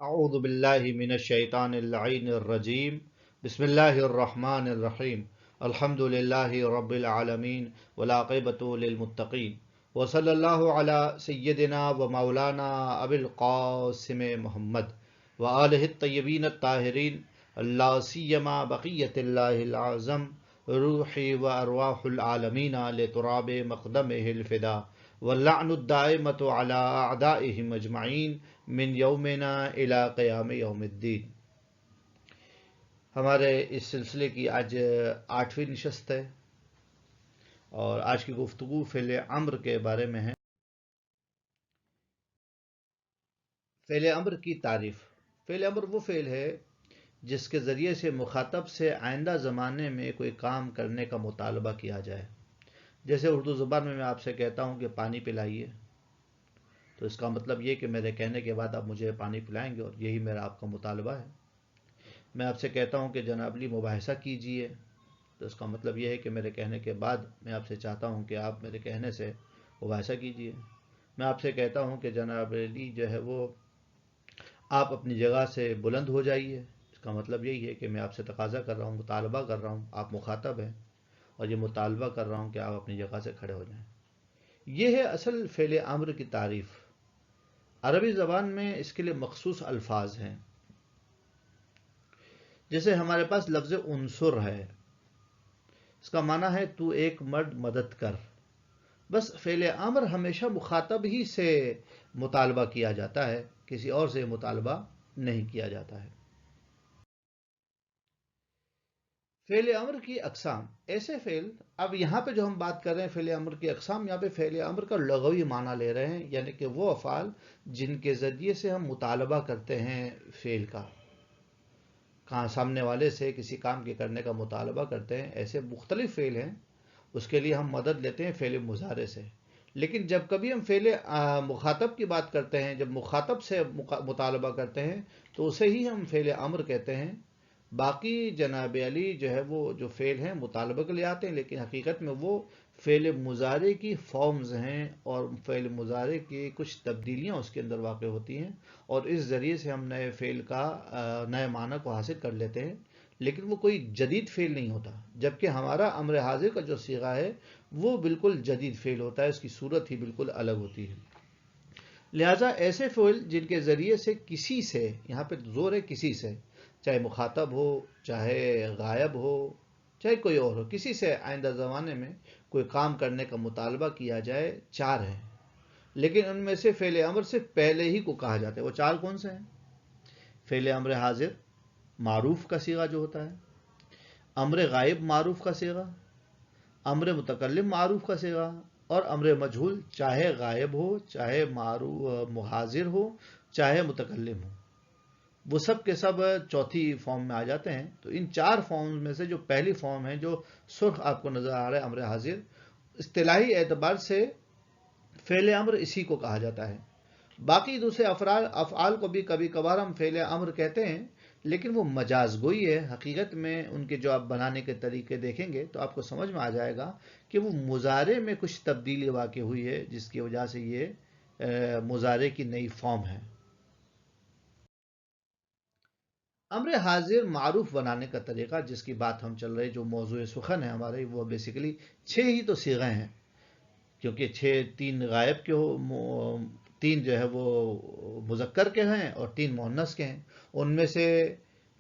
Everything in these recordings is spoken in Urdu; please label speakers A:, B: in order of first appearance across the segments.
A: أعوذ بالله من الشيطان اللعين الرجيم بسم الله الرحمن الرحيم الحمد لله رب العالمين والعاقبة للمتقين وصلى الله على سيدنا ومولانا أبي القاسم محمد وآله الطيبين الطاهرين لا سيما بقية الله الأعظم روحي وأرواح العالمين لتراب مقدمه الفدا واللعن الدائمة على أعدائهم أجمعين من یومنا الی قیام یوم الدین۔ ہمارے اس سلسلے کی آج 8ویں نشست ہے اور آج کی گفتگو فعل امر کے بارے میں ہے۔ فعل امر کی تعریف۔ فعل امر وہ فعل ہے جس کے ذریعے سے مخاطب سے آئندہ زمانے میں کوئی کام کرنے کا مطالبہ کیا جائے۔ جیسے اردو زبان میں آپ سے کہتا ہوں کہ پانی پلائیے، تو اس کا مطلب یہ کہ میرے کہنے کے بعد آپ مجھے پانی پلائیں گے، اور یہی میرا آپ کا مطالبہ ہے۔ میں آپ سے کہتا ہوں کہ جناب علی مباحثہ کیجئے، تو اس کا مطلب یہ ہے کہ میرے کہنے کے بعد میں آپ سے چاہتا ہوں کہ آپ میرے کہنے سے مباحثہ کیجئے۔ میں آپ سے کہتا ہوں کہ جناب علی جو ہے وہ آپ اپنی جگہ سے بلند ہو جائیے، اس کا مطلب یہی ہے کہ میں آپ سے تقاضا کر رہا ہوں، مطالبہ کر رہا ہوں، آپ مخاطب ہیں اور یہ مطالبہ کر رہا ہوں کہ آپ اپنی جگہ سے کھڑے ہو جائیں۔ یہ ہے اصل فعل امر کی تعریف۔ عربی زبان میں اس کے لیے مخصوص الفاظ ہیں۔ جیسے ہمارے پاس لفظ عنصر ہے، اس کا معنی ہے تو ایک مرد مدد کر۔ بس فعل امر ہمیشہ مخاطب ہی سے مطالبہ کیا جاتا ہے، کسی اور سے مطالبہ نہیں کیا جاتا ہے۔ فعل امر کی اقسام، ایسے فعل، اب یہاں پہ جو ہم بات کر رہے ہیں فعل امر کی اقسام، یہاں پہ فعل امر کا لغوی معنی لے رہے ہیں، یعنی کہ وہ افعال جن کے ذریعے سے ہم مطالبہ کرتے ہیں فعل کا، کہاں سامنے والے سے کسی کام کے کرنے کا مطالبہ کرتے ہیں، ایسے مختلف فعل ہیں، اس کے لیے ہم مدد لیتے ہیں فعل مضارع سے۔ لیکن جب کبھی ہم فعل مخاطب کی بات کرتے ہیں، جب مخاطب سے مطالبہ کرتے ہیں تو اسے ہی ہم فعل امر کہتے ہیں۔ باقی جناب علی جو ہے وہ جو فعل ہیں مطالبہ کے لیے آتے ہیں، لیکن حقیقت میں وہ فعل مضارع کی فارمز ہیں، اور فعل مضارع کی کچھ تبدیلیاں اس کے اندر واقع ہوتی ہیں، اور اس ذریعے سے ہم نئے فعل کا نئے معنی کو حاصل کر لیتے ہیں، لیکن وہ کوئی جدید فعل نہیں ہوتا۔ جبکہ ہمارا امر حاضر کا جو صیغہ ہے وہ بالکل جدید فعل ہوتا ہے، اس کی صورت ہی بالکل الگ ہوتی ہے۔ لہٰذا ایسے فعل جن کے ذریعے سے کسی سے، یہاں پہ زور ہے کسی سے، چاہے مخاطب ہو، چاہے غائب ہو، چاہے کوئی اور ہو، کسی سے آئندہ زمانے میں کوئی کام کرنے کا مطالبہ کیا جائے، 4 ہیں، لیکن ان میں سے فعل امر سے پہلے ہی کو کہا جاتا ہے۔ وہ 4 کون سے ہیں؟ فعل امر حاضر، معروف کا صیغہ جو ہوتا ہے، امر غائب معروف کا صیغہ، امر متکلم معروف کا صیغہ، اور امر مجہول، چاہے غائب ہو، چاہے حاضر ہو، چاہے متکلم ہو، وہ سب کے سب چوتھی فارم میں آ جاتے ہیں۔ تو ان 4 فارم میں سے جو پہلی فارم ہے، جو سرخ آپ کو نظر آ رہا ہے، امر حاضر، اصطلاحی اعتبار سے فعل امر اسی کو کہا جاتا ہے۔ باقی دوسرے افعال کو بھی کبھی کبھار ہم فعل امر کہتے ہیں، لیکن وہ مجاز گوئی ہے۔ حقیقت میں ان کے جو آپ بنانے کے طریقے دیکھیں گے تو آپ کو سمجھ میں آ جائے گا کہ وہ مضارع میں کچھ تبدیلی واقع ہوئی ہے، جس کی وجہ سے یہ مضارع کی نئی فارم ہے۔ امر حاضر معروف بنانے کا طریقہ، جس کی بات ہم چل رہے، جو موضوع سخن ہے ہمارے، وہ بیسیکلی 6 ہی تو صیغے ہیں، کیونکہ 3 غائب کے ہو، 3 جو ہے وہ مذکر کے ہیں اور 3 مؤنث کے ہیں۔ ان میں سے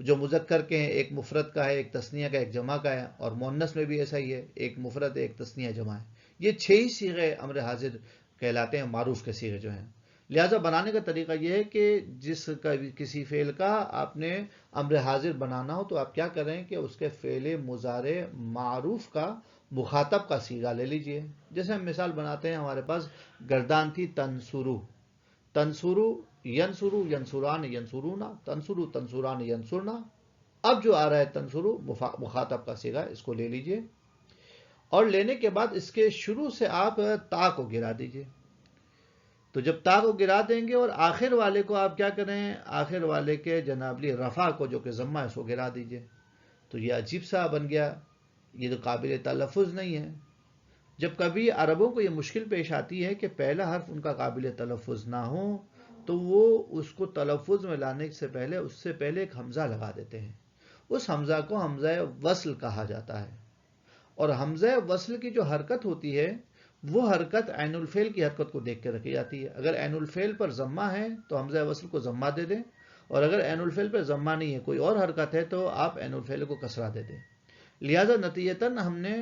A: جو مذکر کے ہیں، ایک مفرد کا ہے، ایک تثنیہ کا، ایک جمع کا ہے، اور مؤنث میں بھی ایسا ہی ہے، ایک مفرد، ایک تثنیہ، جمع ہے۔ یہ 6 ہی صیغے امر حاضر کہلاتے ہیں، معروف کے صیغے جو ہیں۔ لہٰذا بنانے کا طریقہ یہ ہے کہ کسی فعل کا آپ نے امر حاضر بنانا ہو تو آپ کیا کریں کہ اس کے فعل مضارع معروف کا مخاطب کا صیغہ لے لیجئے۔ جیسے ہم مثال بناتے ہیں، ہمارے پاس گردان تھی تنصرو، تنصرو، ینصرو، ینصران، ینصرونا، تنصرو، تنصران، ینصرنا۔ اب جو آ رہا ہے تنصرو، مخاطب کا صیغہ، اس کو لے لیجئے، اور لینے کے بعد اس کے شروع سے آپ تا کو گرا دیجئے۔ تو جب تا کو گرا دیں گے اور آخر والے کو آپ کیا کریں، آخر والے کے جنابلی رفع کو جو کہ ضمہ ہے اس کو گرا دیجئے، تو یہ عجیب سا بن گیا، یہ تو قابل تلفظ نہیں ہے۔ جب کبھی عربوں کو یہ مشکل پیش آتی ہے کہ پہلا حرف ان کا قابل تلفظ نہ ہو تو وہ اس کو تلفظ میں لانے سے پہلے اس سے پہلے ایک حمزہ لگا دیتے ہیں. اس حمزہ کو حمزہ وصل کہا جاتا ہے. اور حمزہ وصل کی جو حرکت ہوتی ہے وہ حرکت عین الفعل کی حرکت کو دیکھ کے رکھی جاتی ہے. اگر عین الفعل پر ضمہ ہے تو حمزہ وصل کو ضمہ دے دیں، اور اگر عین الفعل پر ضمہ نہیں ہے، کوئی اور حرکت ہے، تو آپ عین الفعل کو کسرہ دے دیں. لہذا نتیجتاً ہم نے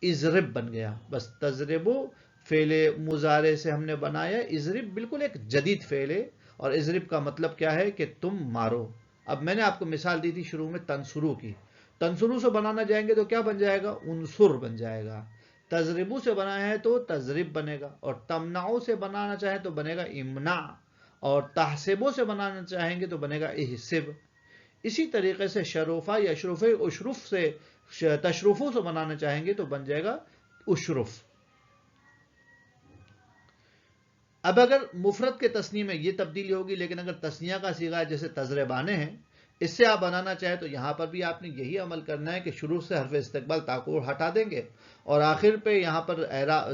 A: اضرب بن گیا. بس تضربو فعل مضارع سے ہم نے بنایا. اضرب بالکل ایک جدید فعل ہے، اور اضرب کا مطلب کیا ہے کہ تم مارو. اب میں نے آپ کو مثال دی تھی شروع میں تنصرو کی. تنصرو سے بنانا جائیں گے تو کیا بن جائے گا؟ انصر بن جائے گا. تضربو سے بنایا ہے تو تضرب بنے گا. اور تمنعو سے بنانا چاہیں تو بنے گا امنع. اور تحسبو سے بنانا چاہیں گے تو بنے گا احسب. اسی طریقے سے شروفہ یا اشرف اشرف سے تشرفوں سے بنانا چاہیں گے تو بن جائے گا اشرف. اب اگر مفرد کے تثنیہ میں یہ تبدیلی ہوگی، لیکن اگر تثنیہ کا صیغہ جیسے تضربانے ہیں، اس سے آپ بنانا چاہیں تو یہاں پر بھی آپ نے یہی عمل کرنا ہے کہ شروع سے حرف استقبال تاکو ہٹا دیں گے، اور آخر پہ یہاں پر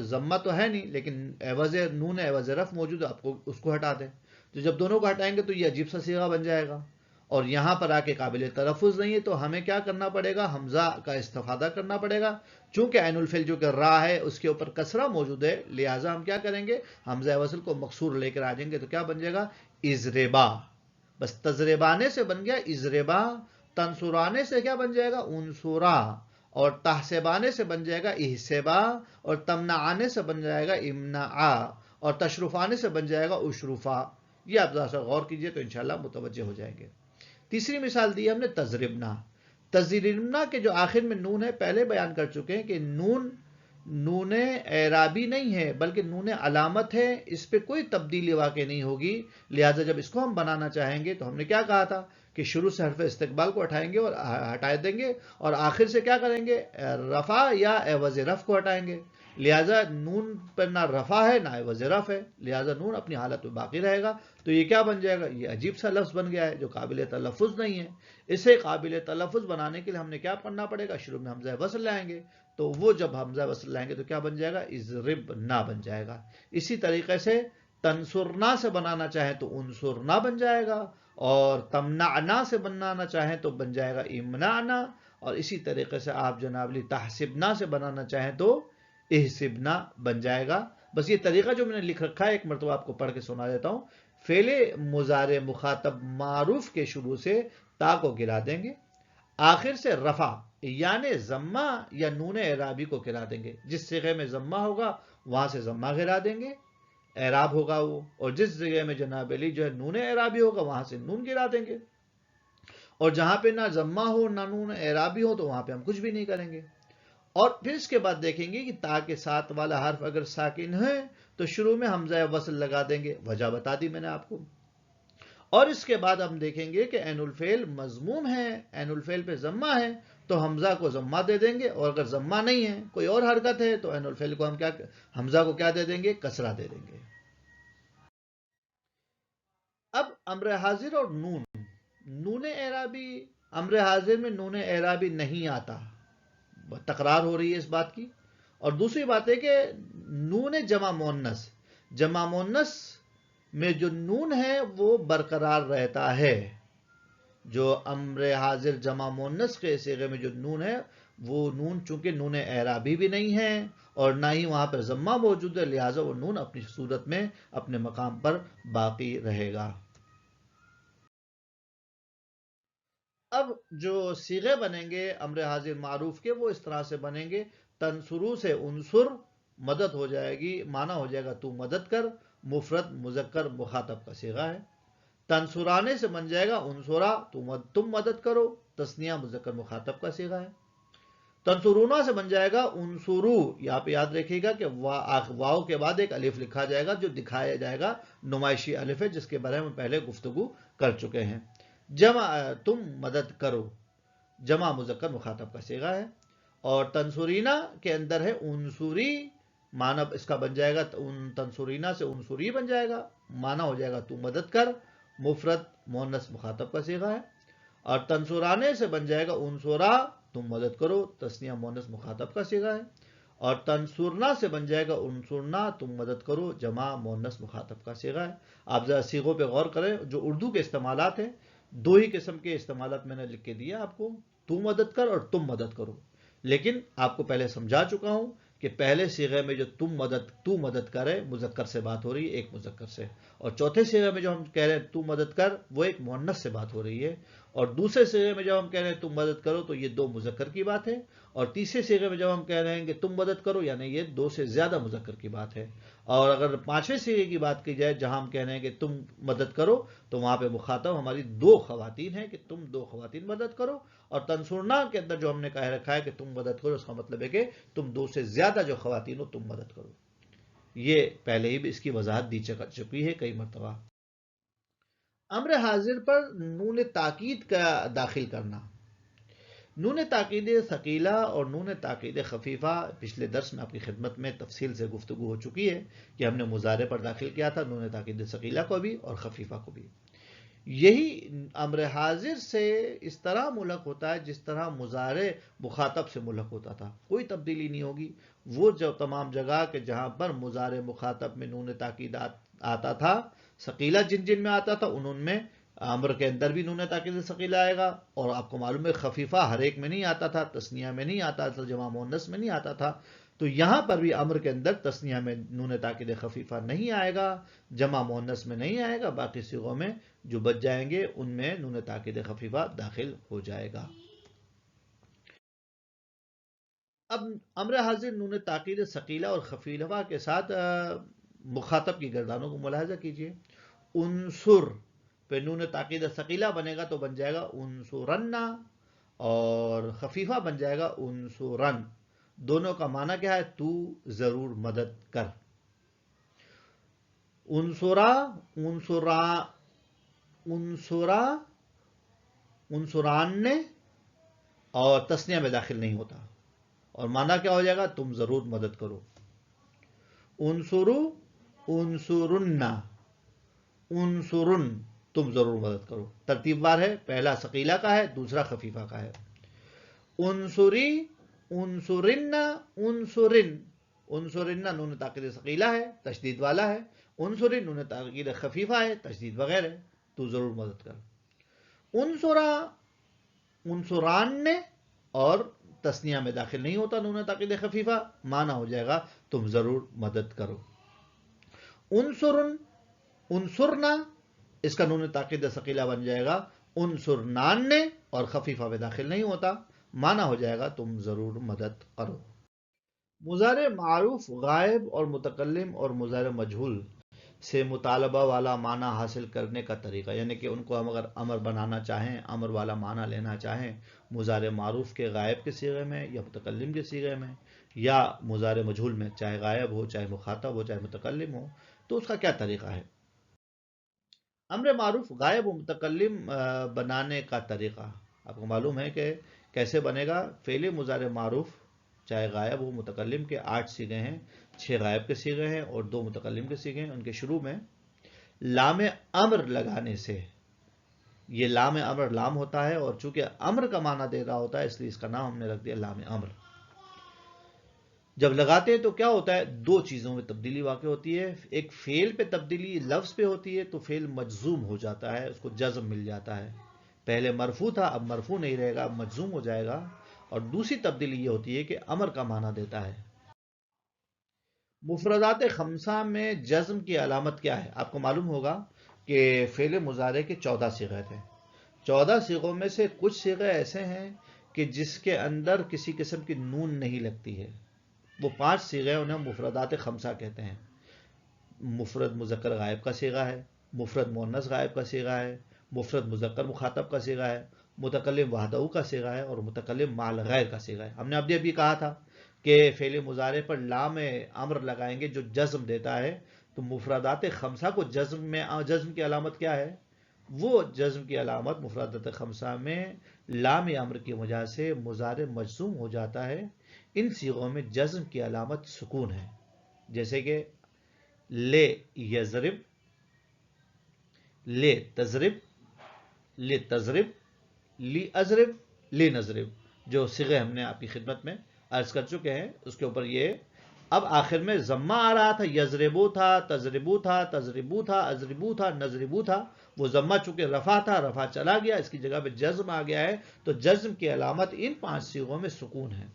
A: ضمہ تو ہے نہیں لیکن عوض نون عوض رف موجود ہے، آپ کو اس کو ہٹا دیں. تو جب دونوں کو ہٹائیں گے تو یہ عجیب سا صیغہ بن جائے گا، اور یہاں پر آ کے قابل تلفظ نہیں ہے. تو ہمیں کیا کرنا پڑے گا؟ حمزہ کا استفادہ کرنا پڑے گا. چونکہ عین الفعل جو کر رہا ہے اس کے اوپر کسرہ موجود ہے، لہٰذا ہم کیا کریں گے؟ حمزہ وصل کو مکسور لے کر آ جائیں گے. تو کیا بن جائے گا؟ اضربا. بس تضربانے سے بن گیا اضربا. تنصرانے سے کیا بن جائے گا؟ انصرا. اور تحسبانے سے بن جائے گا احسبا. اور تمنعانے سے بن جائے گا امنعا. اور تشرفانے سے بن جائے گا اشرفا. یہ آپ ذرا سا غور کیجئے تو انشاءاللہ متوجہ ہو جائیں گے. تیسری مثال دی ہم نے تضربنا. تضربنا کے جو آخر میں نون ہے، پہلے بیان کر چکے ہیں کہ نون اعرابی نہیں ہے بلکہ نون علامت ہے. اس پہ کوئی تبدیلی واقع نہیں ہوگی. لہٰذا جب اس کو ہم بنانا چاہیں گے تو ہم نے کیا کہا تھا کہ شروع سے حرف استقبال کو ہٹائیں گے اور ہٹا دیں گے، اور آخر سے کیا کریں گے؟ رفع یا عوض رف کو ہٹائیں گے. لہٰذا نون پر نہ رفع ہے نہ عوض رف ہے، لہٰذا نون اپنی حالت میں باقی رہے گا. تو یہ کیا بن جائے گا؟ یہ عجیب سا لفظ بن گیا ہے جو قابل تلفظ نہیں ہے. اسے قابل تلفظ بنانے کے لیے ہم نے کیا کرنا پڑے گا؟ شروع میں حمزہ وصل لائیں گے. تو وہ جب حمزہ وصل لائیں گے تو کیا بن جائے گا؟ اضربنا بن جائے گا. اسی طریقے سے تنصرنا سے بنانا چاہیں تو انصرنا بن جائے گا، اور تمنعنا سے بنانا چاہیں تو بن جائے گا امنعنا. اور اسی طریقے سے آپ جناب لی تحسبنا سے بنانا چاہیں تو احسبنا بن جائے گا. بس یہ طریقہ جو میں نے لکھ رکھا ہے ایک مرتبہ آپ کو پڑھ کے سنا دیتا ہوں. فعل مضارع مخاطب معروف کے شروع سے تا کو گرا دیں گے، آخر سے رفع یعنی ضمہ یا نون اعرابی کو گرا دیں گے. جس صیغے میں ضمہ ہوگا وہاں سے ضمہ گرا دیں گے، اعراب ہوگا وہ. اور جس جگہ میں جناب علی جو ہے نون اعرابی ہوگا وہاں سے نون گرا دیں گے. اور جہاں پہ نہ ضمہ ہو نہ نون اعرابی ہو تو وہاں پہ ہم کچھ بھی نہیں کریں گے. اور پھر اس کے بعد دیکھیں گے کہ تا کے ساتھ والا حرف اگر ساکن ہے تو شروع میں حمزہ وصل لگا دیں گے. وجہ بتا دی میں نے آپ کو. اور اس کے بعد ہم دیکھیں گے کہ عین الفعل مضموم ہے، عین الفعل پہ ضمہ ہے تو حمزہ کو ضمہ دے دیں گے، اور اگر ضمہ نہیں ہے کوئی اور حرکت ہے تو عین الفعل کو ہم حمزہ کو کیا دے دیں گے؟ کسرہ دے دیں گے. اب امر حاضر اور نون اعرابی، امر حاضر میں نون اعرابی نہیں آتا، تکرار ہو رہی ہے اس بات کی. اور دوسری بات ہے کہ نون جمع مونس میں جو نون ہے وہ برقرار رہتا ہے. جو امر حاضر جمع مونس کے صیغے میں جو نون ہے وہ نون چونکہ نون اعرابی بھی نہیں ہے اور نہ ہی وہاں پر ضمہ موجود ہے، لہٰذا وہ نون اپنی صورت میں اپنے مقام پر باقی رہے گا. اب جو صیغے بنیں گے امر حاضر معروف کے وہ اس طرح سے بنیں گے. تنصرو سے انصر مدد ہو جائے گی، معنی ہو جائے گا تو مدد کر، مفرد مذکر مخاطب کا صیغہ ہے. تنصرانے سے بن جائے گا انصرا، تم مدد کرو، تثنیہ مذکر مخاطب کا صیغہ ہے. تنصرونا سے بن جائے گا انصرو. یہاں پہ یاد رکھیے گا کہ واو کے بعد ایک الف لکھا جائے گا جو دکھایا جائے گا نمائشی الف ہے، جس کے بارے میں پہلے گفتگو کر چکے ہیں. جمع تم مدد کرو، جمع مذکر مخاطب کا صیغہ ہے. اور تنصرینا کے اندر ہے انصری، معنی اس کا بن جائے گا تنصرینا سے انصری بن جائے گا، معنی ہو جائے گا تو مدد کر، مفرد مؤنث مخاطب کا صیغہ ہے. اور تنصرانے سے بن جائے گا انصرا، تم مدد کرو، تثنیہ مؤنث مخاطب کا صیغہ ہے. اور تنصرنا سے بن جائے گا انصرنا، تم مدد کرو، جمع مؤنث مخاطب کا صیغہ ہے۔ آپ ذرا صیغوں پہ غور کریں، جو اردو کے استعمالات ہیں، دو ہی قسم کے استعمالات میں نے لکھ کے دیا آپ کو، تو مدد کر اور تم مدد کرو۔ لیکن آپ کو پہلے سمجھا چکا ہوں کہ پہلے صیغے میں جو تو مدد کرے، مذکر سے بات ہو رہی ہے، ایک مذکر سے، اور چوتھے صیغے میں جو ہم کہہ رہے ہیں تو مدد کر، وہ ایک مؤنث سے بات ہو رہی ہے، اور دوسرے صیغے میں جب ہم کہہ رہے ہیں تم مدد کرو تو یہ دو مذکر کی بات ہے، اور تیسرے صیغے میں جب ہم کہہ رہے ہیں کہ تم مدد کرو یعنی یہ دو سے زیادہ مذکر کی بات ہے۔ اور اگر پانچویں صیغے کی بات کی جائے جہاں ہم کہہ رہے ہیں کہ تم مدد کرو، تو وہاں پہ مخاطب ہماری دو خواتین ہیں کہ تم دو خواتین مدد کرو، اور تنصرنا کے اندر جو ہم نے کہہ رکھا ہے کہ تم مدد کرو، اس کا مطلب ہے کہ تم دو سے زیادہ جو خواتین ہو تم مدد کرو۔ یہ پہلے ہی بھی اس کی وضاحت دی چکی ہے کئی مرتبہ۔ امر حاضر پر نون تاکید کا داخل کرنا۔ نون تاکید ثقیلہ اور نون تاکید خفیفہ پچھلے درس میں آپ کی خدمت میں تفصیل سے گفتگو ہو چکی ہے کہ ہم نے مضارع پر داخل کیا تھا نون تاکید ثقیلہ کو بھی اور خفیفہ کو بھی۔ یہی امر حاضر سے اس طرح ملحق ہوتا ہے جس طرح مضارع مخاطب سے ملحق ہوتا تھا، کوئی تبدیلی نہیں ہوگی۔ وہ جو تمام جگہ کہ جہاں پر مضارع مخاطب میں نون تاکید آتا تھا، ثقیلہ جن جن میں آتا تھا ان میں امر کے اندر بھی نون تاکید ثقیلہ آئے گا، اور آپ کو معلوم ہے خفیفہ ہر ایک میں نہیں آتا تھا، تثنیہ میں نہیں آتا تھا، جمع مؤنث میں نہیں آتا تھا، تو یہاں پر بھی امر کے اندر تثنیہ میں نون تاکید خفیفہ نہیں آئے گا، جمع مؤنث میں نہیں آئے گا، باقی صیغوں میں جو بچ جائیں گے ان میں نون تاکید خفیفہ داخل ہو جائے گا۔ اب امر حاضر نون تاکید ثقیلہ اور خفیفہ کے ساتھ مخاطب کی گردانوں کو ملاحظہ کیجئے۔ انصر پہ نون تاکید ثقیلہ بنے گا تو بن جائے گا انصرن، اور خفیفہ بن جائے گا انصرن۔ دونوں کا معنی کیا ہے؟ تو ضرور مدد کر۔ انصرا، انصرا، انصرا، انصران، اور تثنیہ میں داخل نہیں ہوتا، اور معنی کیا ہو جائے گا؟ تم ضرور مدد کرو۔ انصرو، انصرن، انصرن، تم ضرور مدد کرو۔ ترتیب بار ہے، پہلا ثقیلہ کا ہے، دوسرا خفیفہ کا ہے۔ انصری، انصرن، انصرن، انصرن نون تاکید ثقیلہ ہے، تشدید والا ہے، انصرن نون تاکید خفیفہ ہے، تشدید بغیر ہے، تو ضرور مدد کر۔ انصرا، انصران، اور تثنیہ میں داخل نہیں ہوتا نون تاکید خفیفہ، معنی ہو جائے گا تم ضرور مدد کرو۔ انصرن، انصرنا، اس کا نون تاکید ثقیلہ بن جائے گا انصرنان، اور خفیفہ میں داخل نہیں ہوتا، معنی ہو جائے گا تم ضرور مدد کرو۔ مضارع معروف غائب اور متکلم اور مضارع مجہول سے مطالبہ والا معنی حاصل کرنے کا طریقہ، یعنی کہ ان کو ہم اگر امر بنانا چاہیں، امر والا معنی لینا چاہیں مضارع معروف کے غائب کے صیغے میں یا متکلم کے صیغے میں یا مضارع مجہول میں، چاہے غائب ہو، چاہے مخاطب ہو، چاہے متکلم ہو، تو اس کا کیا طریقہ ہے؟ امر معروف غائب و متکلم بنانے کا طریقہ آپ کو معلوم ہے کہ کیسے بنے گا۔ فعل مضارع معروف چاہے غائب ہو، متکلم کے 8 صیغے ہیں، 6 غائب کے صیغے ہیں اور 2 متکلم کے صیغے ہیں۔ ان کے شروع میں لام امر لگانے سے، یہ لام امر لام ہوتا ہے، اور چونکہ امر کا معنی دے رہا ہوتا ہے اس لیے اس کا نام ہم نے رکھ دیا لام امر۔ جب لگاتے ہیں تو کیا ہوتا ہے؟ دو چیزوں میں تبدیلی واقع ہوتی ہے۔ ایک فعل پہ تبدیلی لفظ پہ ہوتی ہے تو فعل مجزوم ہو جاتا ہے، اس کو جزم مل جاتا ہے، پہلے مرفوع تھا اب مرفوع نہیں رہے گا، اب مجزوم ہو جائے گا۔ اور دوسری تبدیلی یہ ہوتی ہے کہ امر کا معنی دیتا ہے۔ مفردات خمسہ میں جزم کی علامت کیا ہے؟ آپ کو معلوم ہوگا کہ فعل مضارع کے 14 صیغے تھے، 14 صیغوں میں سے کچھ صیغے ایسے ہیں کہ جس کے اندر کسی قسم کی نون نہیں لگتی ہے، وہ 5 صیغے انہیں مفردات خمسہ کہتے ہیں۔ مفرد مذکر غائب کا صیغہ ہے، مفرد مؤنث غائب کا صیغہ ہے، مفرد مذکر مخاطب کا صیغہ ہے، متکلم وحدہ کا صیغہ ہے، اور متکلم مع الغیر کا صیغہ ہے۔ ہم نے ابھی کہا تھا کہ فعل مضارع پر لام امر لگائیں گے جو جزم دیتا ہے، تو مفردات خمسہ کو جزم کی علامت کیا ہے؟ وہ جزم کی علامت مفردات خمسہ میں لام امر کی وجہ سے مضارع مجزوم ہو جاتا ہے۔ ان صیغوں میں جزم کی علامت سکون ہے، جیسے کہ لے یضرب، لے تضرب، لے تضرب، لی اضرب، لی نضرب، جو صیغے ہم نے آپ کی خدمت میں عرض کر چکے ہیں اس کے اوپر یہ. اب آخر میں ضمہ آ رہا تھا، یضربو تھا، تضربو تھا، تضربو تھا، اضربو تھا، نضربو تھا. وہ ضمہ چونکہ رفع تھا، رفع چلا گیا، اس کی جگہ پہ جزم آ گیا ہے. تو جزم کی علامت ان 5 صیغوں میں سکون ہے.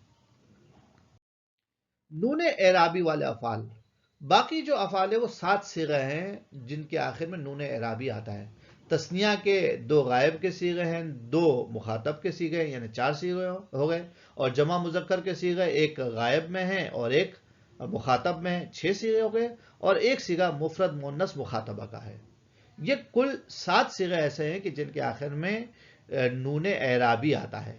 A: نون اعرابی والے افعال، باقی جو افعال ہے وہ 7 صیغے ہیں جن کے آخر میں نون اعرابی آتا ہے. تثنیہ کے 2 غائب کے صیغے ہیں، 2 مخاطب کے صیغے ہیں، یعنی 4 صیغے ہو گئے. اور جمع مذکر کے صیغے ایک غائب میں ہیں اور ایک مخاطب میں ہیں، 6 صیغے ہو گئے. اور ایک صیغہ مفرد مؤنث مخاطبہ کا ہے. یہ کل 7 صیغے ایسے ہیں کہ جن کے آخر میں نون اعرابی آتا ہے.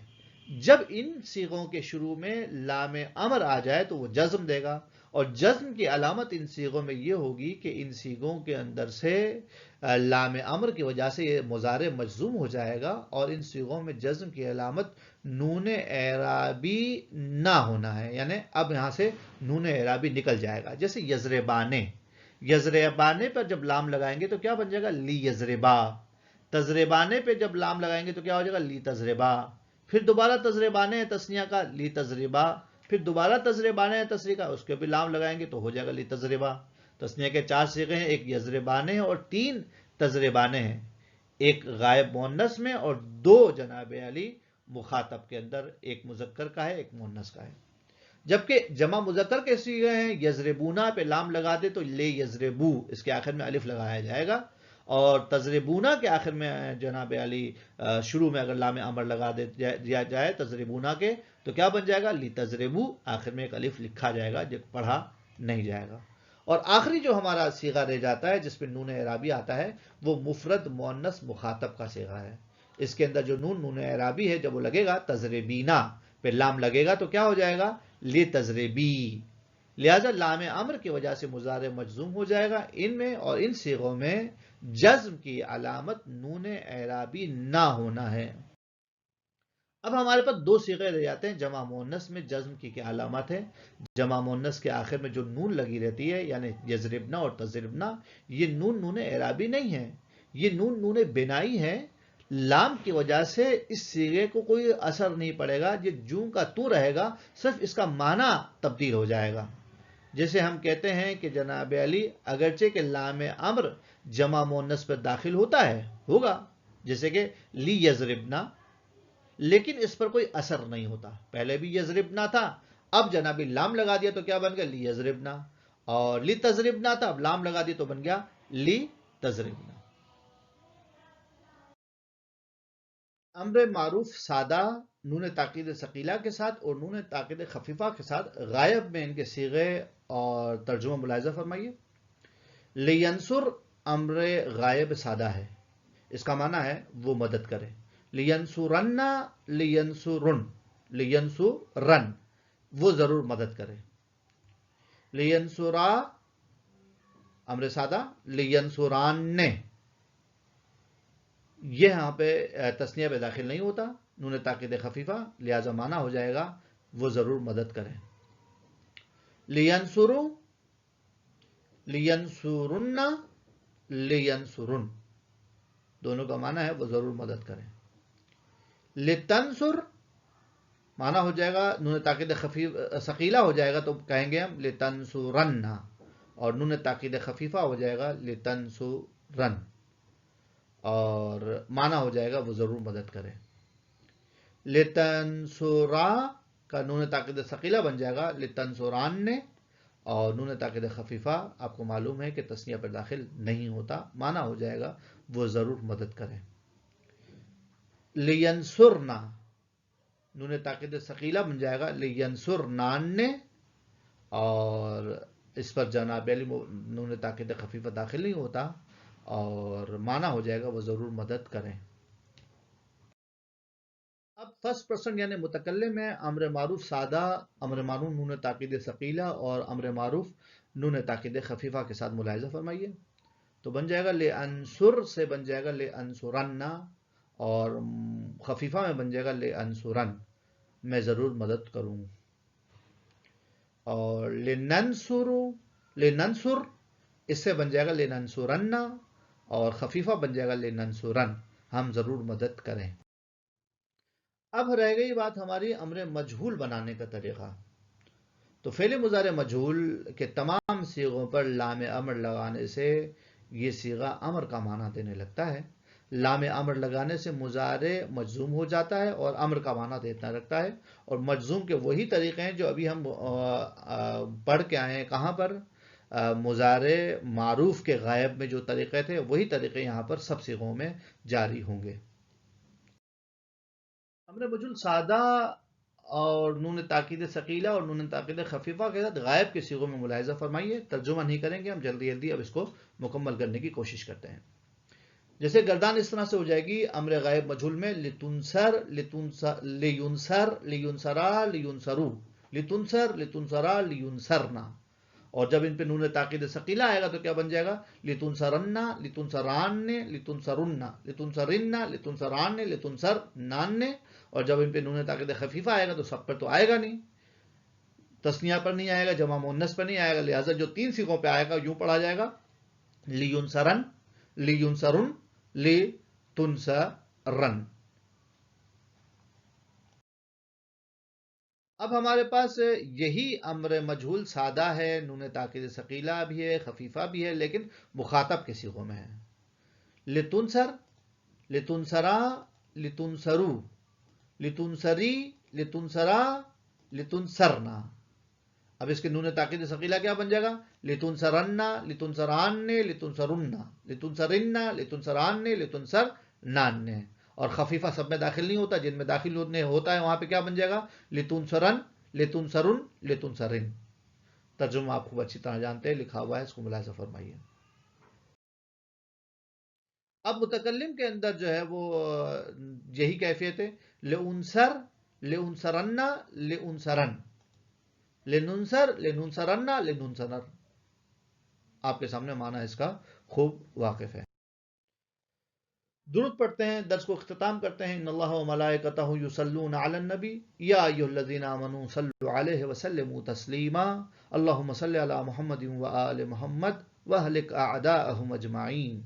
A: جب ان صیغوں کے شروع میں لام امر آ جائے تو وہ جزم دے گا، اور جزم کی علامت ان صیغوں میں یہ ہوگی کہ ان صیغوں کے اندر سے لام امر کی وجہ سے یہ مضارع مجزوم ہو جائے گا، اور ان صیغوں میں جزم کی علامت نون اعرابی نہ ہونا ہے. یعنی اب یہاں سے نون اعرابی نکل جائے گا. جیسے یضربانے، یضربانے پر جب لام لگائیں گے تو کیا بن جائے گا؟ لی یضربا. تضربانے پہ جب لام لگائیں گے تو کیا ہو جائے گا؟ لی تضربا. پھر دوبارہ تضربانے ہے تسنیہ کا، لی تضربا. پھر دوبارہ تضربانے ہے تسنیہ کا، اس کے بھی لام لگائیں گے تو ہو جائے گا لی تضربا. تسنیہ کے 4 صیغے ہیں، ایک یضربانے ہیں اور 3 تضربانے ہیں. ایک غائب مؤنث میں اور 2 جناب علی مخاطب کے اندر، ایک مذکر کا ہے ایک مؤنث کا ہے. جبکہ جمع مذکر کے صیغے ہیں، یضربونا پہ لام لگا دے تو لے یضربو، اس کے آخر میں الف لگایا جائے گا. اور تضربونا کے آخر میں جناب علی شروع میں اگر لام امر لگا دیا جائے تضربونا کے تو کیا بن جائے گا؟ لی تضربو. آخر میں ایک الف لکھا جائے گا جو پڑھا نہیں جائے گا. اور آخری جو ہمارا صیغہ رہ جاتا ہے جس پہ نون اعرابی آتا ہے وہ مفرد مؤنث مخاطب کا صیغہ ہے. اس کے اندر جو نون اعرابی ہے جب وہ لگے گا تضربینا پہ لام لگے گا تو کیا ہو جائے گا؟ لی تضربی. لہذا لام امر کی وجہ سے مضارع مجزوم ہو جائے گا. ان میں اور ان صیغوں میں جزم کی علامت نون اعرابی نہ ہونا ہے. اب ہمارے پاس 2 صیغے رہ جاتے ہیں. جمع مؤنث میں جزم کی کیا علامت ہے؟ جمع مؤنث کے آخر میں جو نون لگی رہتی ہے یعنی یضربنا اور تضربنا، یہ نون اعرابی نہیں ہے، یہ نون بنائی ہے. لام کی وجہ سے اس صیغے کو کوئی اثر نہیں پڑے گا، یہ جوں کا تو رہے گا، صرف اس کا معنی تبدیل ہو جائے گا. جیسے ہم کہتے ہیں کہ جناب علی اگرچہ کہ لام امر جمع مؤنث پر داخل ہوتا ہے، ہوگا، جیسے کہ لی یضربنا، لیکن اس پر کوئی اثر نہیں ہوتا. پہلے بھی یضربنا تھا، اب جناب لام لگا دیا تو کیا بن گیا؟ لی یضربنا. اور لی تضربنا تھا، اب لام لگا دیا تو بن گیا لی تضربنا. امر معروف سادہ نون تاکید ثقیلہ کے ساتھ اور نون تاکید خفیفہ کے ساتھ غائب میں ان کے صیغے اور ترجمہ ملاحظہ فرمائیے. لینصر امر غائب سادہ ہے، اس کا معنی ہے وہ مدد کرے. لینصرن، لینصرن، لینصرن، وہ ضرور مدد کرے. لینصرا امر سادہ، لینصران، یہ یہاں پہ تثنیہ پہ داخل نہیں ہوتا، نون تاکید خفیفہ، لہذا معنی ہو جائے گا وہ ضرور مدد کریں. لینصرو، لینصرن، لینصرن، دونوں کا معنی ہے وہ ضرور مدد کریں. لتنصر معنی ہو جائے گا نون تاکید ثقیلہ ہو جائے گا تو کہیں گے ہم لتنصرن، اور نون تاکید خفیفہ ہو جائے گا لتنصرن، اور معنی ہو جائے گا وہ ضرور مدد کرے. لتنصرا کا نون تاکید ثقیلہ بن جائے گا لتنصران، اور نون تاکید خفیفہ آپ کو معلوم ہے کہ تثنیہ پر داخل نہیں ہوتا، معنی ہو جائے گا وہ ضرور مدد کرے. لینصرنا نون تاکید ثقیلہ بن جائے گا لینصرنان، اور اس پر جناب علی نون تاکید خفیفہ داخل نہیں ہوتا، اور معنی ہو جائے گا وہ ضرور مدد کریں. اب فرسٹ پرسن یعنی متکلم میں امر معروف سادہ، امر معروف نون تاکید ثقیلہ اور امر معروف نون تاکید خفیفہ کے ساتھ ملاحظہ فرمائیے. تو بن جائے گا لانصر سے بن جائے گا لانصرن، اور خفیفہ میں بن جائے گا لانصرن، میں ضرور مدد کروں. اور لننصر اس سے بن جائے گا لننصرن، اور خفیفہ بن جائے گا لننصرن، ہم ضرور مدد کریں. اب رہ گئی بات ہماری امر مجہول بنانے کا طریقہ. تو فعل مضارع مجہول کے تمام صیغوں پر لام امر لگانے سے یہ صیغہ امر کا معنی دینے لگتا ہے. لام امر لگانے سے مضارع مجزوم ہو جاتا ہے اور امر کا معنی دیتا رکھتا ہے. اور مجزوم کے وہی طریقے ہیں جو ابھی ہم پڑھ کے آئے ہیں. کہاں پر؟ مضارع معروف کے غائب میں جو طریقے تھے وہی طریقے یہاں پر سب صیغوں میں جاری ہوں گے. امر مجہول سادہ اور نون تاکید ثقیلہ اور نون تاکید خفیفہ کے ساتھ غائب کے صیغوں میں ملاحظہ فرمائیے. ترجمہ نہیں کریں گے ہم، جلدی جلدی اب اس کو مکمل کرنے کی کوشش کرتے ہیں. جیسے گردان اس طرح سے ہو جائے گی امر غائب مجہول میں لتنصر لینصر لینصرا لینصرو لتنصر لتنصرا لینصرنا. اور جب ان پہ نون تاکید ثقیلہ آئے گا تو کیا بن جائے گا؟ لتنصرنا لتنصران لتنصرن لتنصرن لتنصران لتنصرنان. اور جب ان پہ نون تاکید خفیفہ آئے گا تو سب پر تو آئے گا نہیں، تثنیہ پر نہیں آئے گا، جمع مؤنث پر نہیں آئے گا. لہٰذا جو تین صیغوں پہ آئے گا یوں پڑھا جائے گا لینصرن لینصرن لتنصرن. اب ہمارے پاس یہی امر مجہول سادہ ہے، نون تاکید ثقیلہ بھی ہے، خفیفہ بھی ہے، لیکن مخاطب کے صیغوں میں ہے. لتنصر لتنصرا لتنصرو لتنصری لتنصرا لتنصرنا. اب اس کے نون تاکید ثقیلہ کیا بن جائے گا؟ لتنصرن لتنصران لتنصرن لتنصرن لتنصران لتنصرنان. اور خفیفہ سب میں داخل نہیں ہوتا، جن میں داخل ہوتا ہے وہاں پہ کیا بن جائے گا؟ لتنصرن لتنصرن لتنصرن. ترجمہ آپ خوب اچھی طرح جانتے ہیں، لکھا ہوا ہے، اس کو ملاحظہ فرمائیے. اب متکلم کے اندر جو ہے وہ یہی کیفیت ہے. لانصر لانصرن لانصرن لننصر لننصرن لننصرن. آپ کے سامنے معنی اس کا خوب واقف ہے. درود پڑھتے ہیں، درس کو اختتام کرتے ہیں. ان اللہ و ملائکتہ یصلون علی النبی یا ایھا الذین آمنوا صلوا علیہ وسلموا تسلیما. اللہم صل علی محمد و آل محمد واہلک اعداءہم اجمعین.